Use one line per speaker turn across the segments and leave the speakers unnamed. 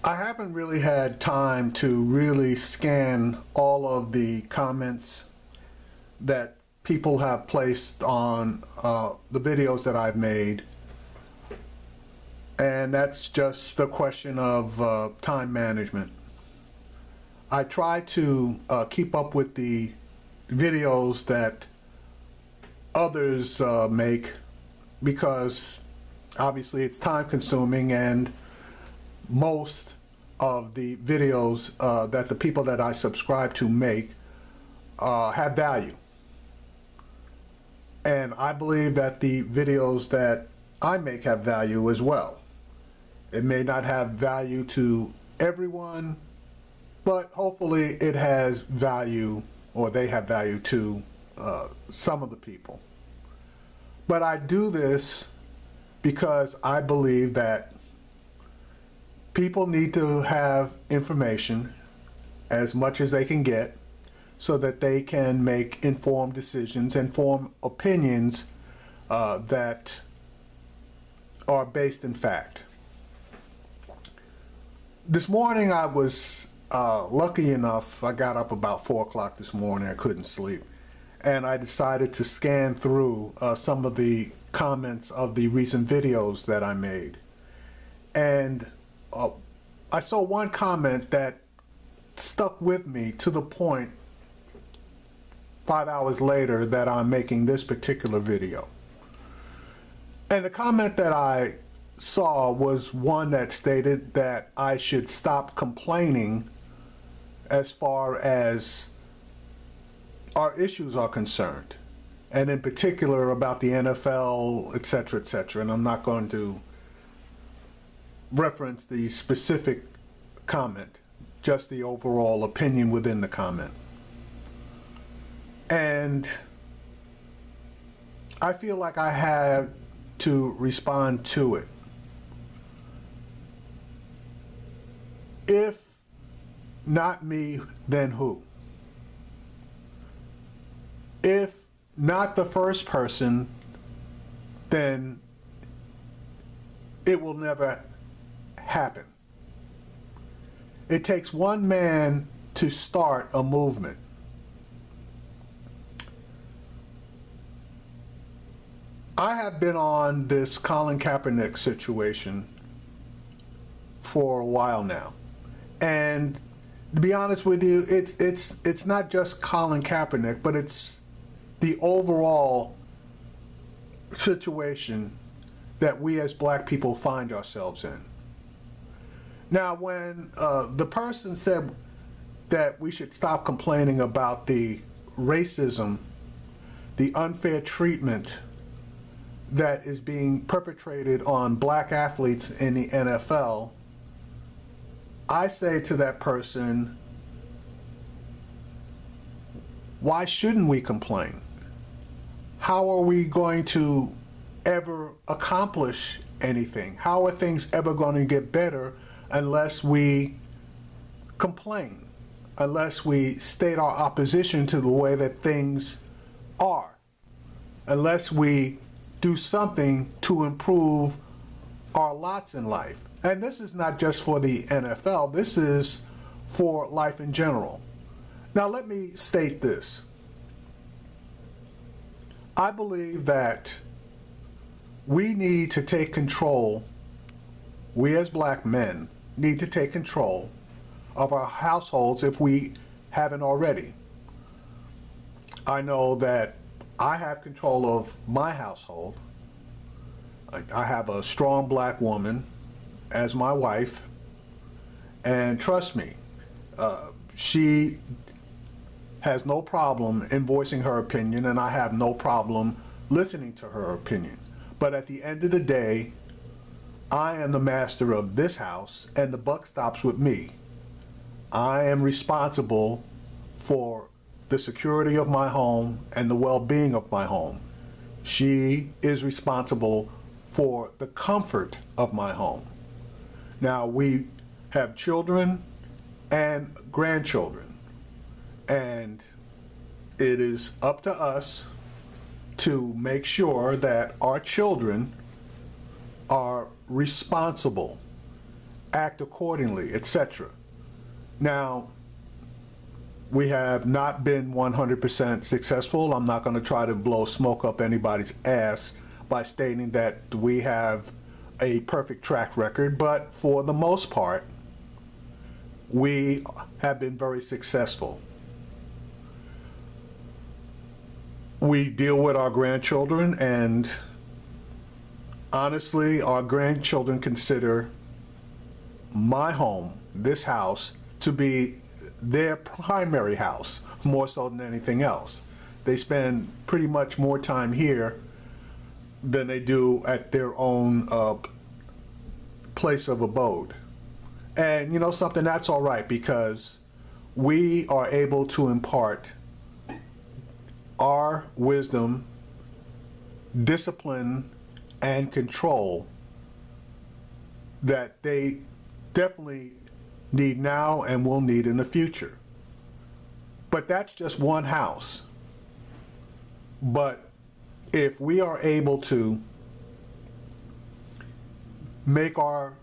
I haven't really had time to really scan all of the comments that people have placed on the videos that I've made. And that's just a question of time management. I try to keep up with the videos that others make because obviously it's time consuming, and most of the videos that the people that I subscribe to make have value. And I believe that the videos that I make have value as well. It may not have value to everyone, but hopefully it has value, or they have value to some of the people. But I do this because I believe that people need to have information as much as they can get so that they can make informed decisions and form opinions that are based in fact. This morning I was lucky enough, I got up about 4 o'clock this morning, I couldn't sleep, and I decided to scan through some of the comments of the recent videos that I made. And I saw one comment that stuck with me to the point 5 hours later that I'm making this particular video. And the comment that I saw was one that stated that I should stop complaining as far as our issues are concerned, and in particular about the NFL, etc., etc. And I'm not going to reference the specific comment, just the overall opinion within the comment. And I feel like I had to respond to it. If not me, then who? If not the first person, then it will never happen. It takes one man to start a movement. I have been on this Colin Kaepernick situation for a while now. And to be honest with you, it's not just Colin Kaepernick, but it's the overall situation that we as black people find ourselves in. Now, when the person said that we should stop complaining about the racism, the unfair treatment that is being perpetrated on black athletes in the NFL, I say to that person, why shouldn't we complain? How are we going to ever accomplish anything? How are things ever going to get better unless we complain, unless we state our opposition to the way that things are, unless we do something to improve our lots in life? And this is not just for the NFL, this is for life in general. Now let me state this. I believe that we need to take control, we as black men need to take control of our households if we haven't already. I know that I have control of my household. I have a strong black woman as my wife, and trust me, she has no problem in voicing her opinion, and I have no problem listening to her opinion. But at the end of the day, I am the master of this house, and the buck stops with me. I am responsible for the security of my home and the well-being of my home. She is responsible for the comfort of my home. Now, we have children and grandchildren, and it is up to us to make sure that our children are responsible act accordingly, etc. Now, we have not been 100% successful. I'm not going to try to blow smoke up anybody's ass by stating that we have a perfect track record, but for the most part, we have been very successful. We deal with our grandchildren, and honestly, our grandchildren consider my home, this house, to be their primary house, more so than anything else. They spend pretty much more time here than they do at their own place of abode. And you know something, that's all right, because we are able to impart our wisdom, discipline, and control that they definitely need now and will need in the future. But that's just one house. But if we are able to make our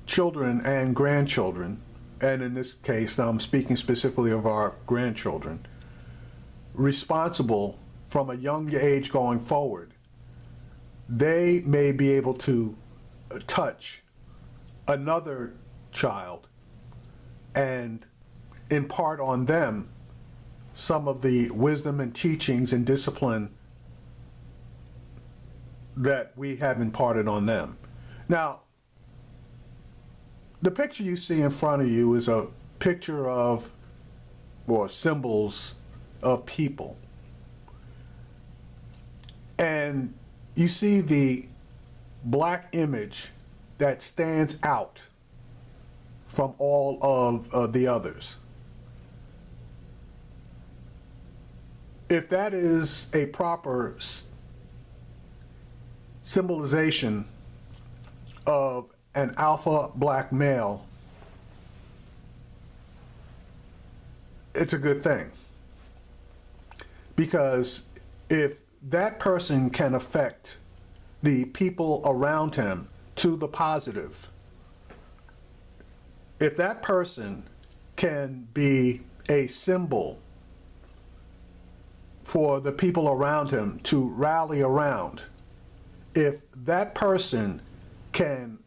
children and grandchildren, and in this case, now I'm speaking specifically of our grandchildren, responsible from a young age going forward, they may be able to touch another child and impart on them some of the wisdom and teachings and discipline that we have imparted on them. Now, the picture you see in front of you is a picture of, or symbols of people. And you see the black image that stands out from all of the others. If that is a proper symbolization of an alpha black male, it's a good thing. Because if that person can affect the people around him to the positive, if that person can be a symbol for the people around him to rally around, if that person can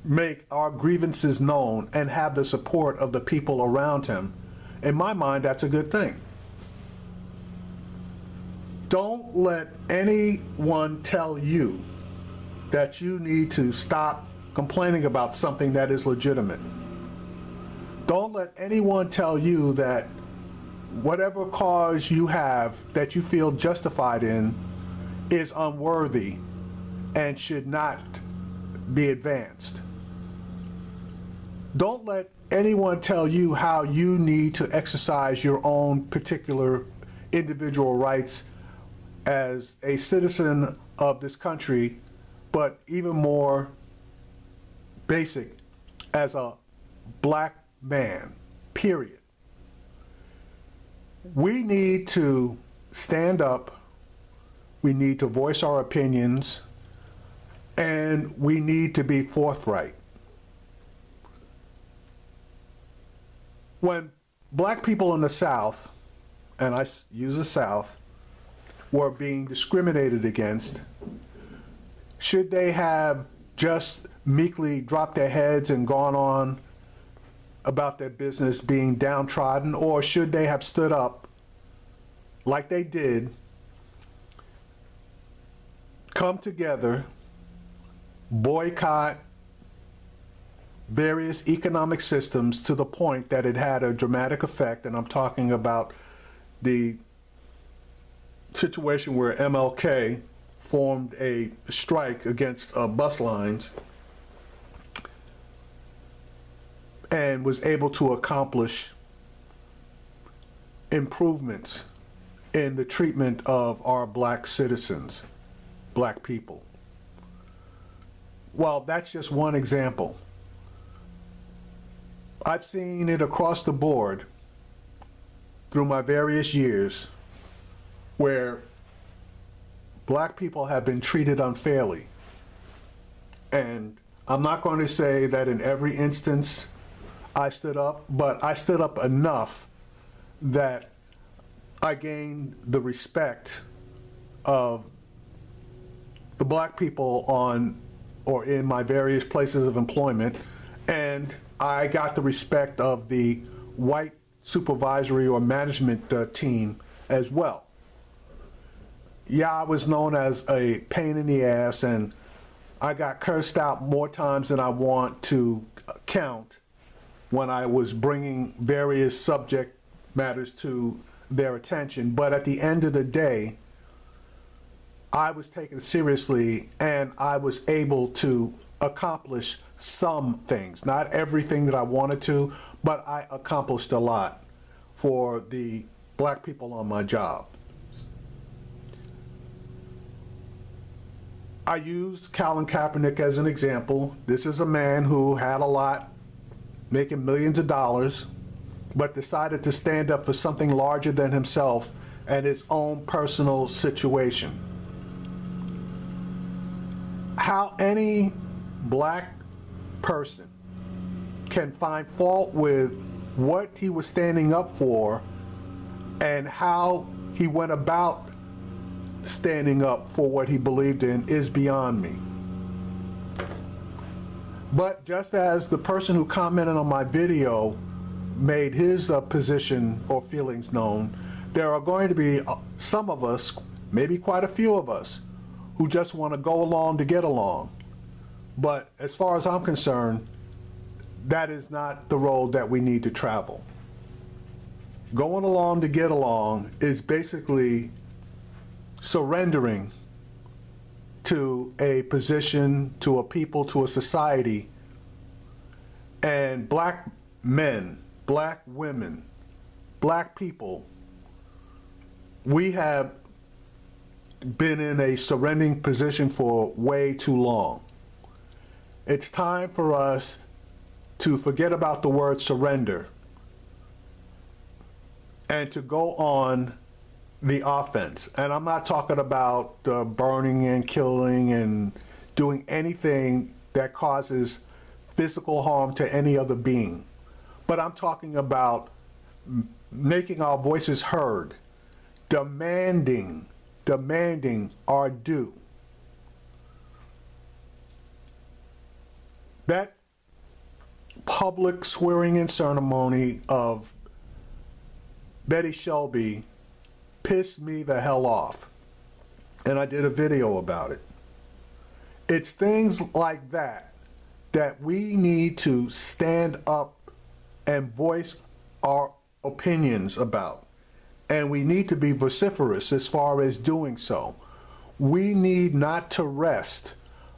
make our grievances known and have the support of the people around him, in my mind, that's a good thing. Don't let anyone tell you that you need to stop complaining about something that is legitimate. Don't let anyone tell you that whatever cause you have that you feel justified in is unworthy and should not be advanced. Don't let anyone tell you how you need to exercise your own particular individual rights as a citizen of this country, but even more basic, as a black man, period. We need to stand up, we need to voice our opinions, and we need to be forthright. When black people in the South, and I use the South, were being discriminated against, should they have just meekly dropped their heads and gone on about their business being downtrodden, or should they have stood up like they did, come together, boycott various economic systems to the point that it had a dramatic effect? And I'm talking about the situation where MLK formed a strike against bus lines and was able to accomplish improvements in the treatment of our black citizens, black people. Well, that's just one example. I've seen it across the board through my various years where black people have been treated unfairly. And I'm not going to say that in every instance I stood up, but I stood up enough that I gained the respect of the black people on or in my various places of employment, and I got the respect of the white supervisory or management team as well. Yeah, I was known as a pain in the ass, and I got cursed out more times than I want to count when I was bringing various subject matters to their attention. But at the end of the day, I was taken seriously, and I was able to accomplish some things. Not everything that I wanted to, but I accomplished a lot for the black people on my job. I used Colin Kaepernick as an example. This is a man who had a lot, making millions of dollars, but decided to stand up for something larger than himself and his own personal situation. How any black person can find fault with what he was standing up for and how he went about standing up for what he believed in is beyond me. But just as the person who commented on my video made his position or feelings known, there are going to be some of us, maybe quite a few of us, who just want to go along to get along. But as far as I'm concerned, that is not the road that we need to travel. Going along to get along is basically surrendering to a position, to a people, to a society. And black men, black women, black people, we have been in a surrendering position for way too long. It's time for us to forget about the word surrender and to go on the offense. And I'm not talking about burning and killing and doing anything that causes physical harm to any other being. But I'm talking about making our voices heard, demanding our due. That public swearing-in ceremony of Betty Shelby pissed me the hell off, and I did a video about it. It's things like that that we need to stand up and voice our opinions about, and we need to be vociferous as far as doing so. We need not to rest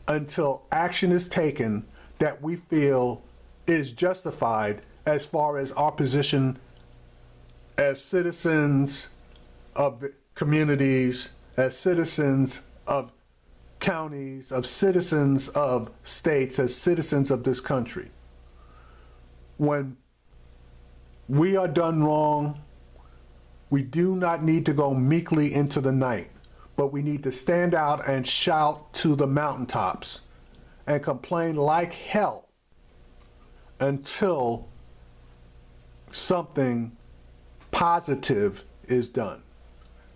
until action is taken that we feel is justified as far as our position as citizens of communities, as citizens of counties, of citizens of states, as citizens of this country. When we are done wrong, we do not need to go meekly into the night, but we need to stand out and shout to the mountaintops and complain like hell until something positive is done.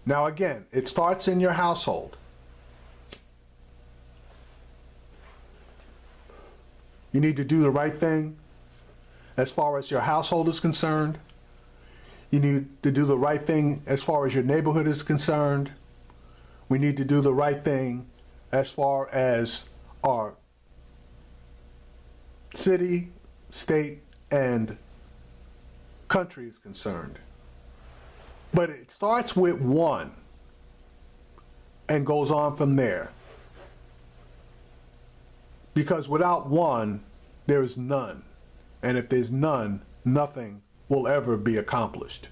Now again, it starts in your household. You need to do the right thing as far as your household is concerned. You need to do the right thing as far as your neighborhood is concerned. We need to do the right thing as far as our city, state, and country is concerned. But it starts with one and goes on from there. Because without one, there is none. And if there's none, nothing will ever be accomplished.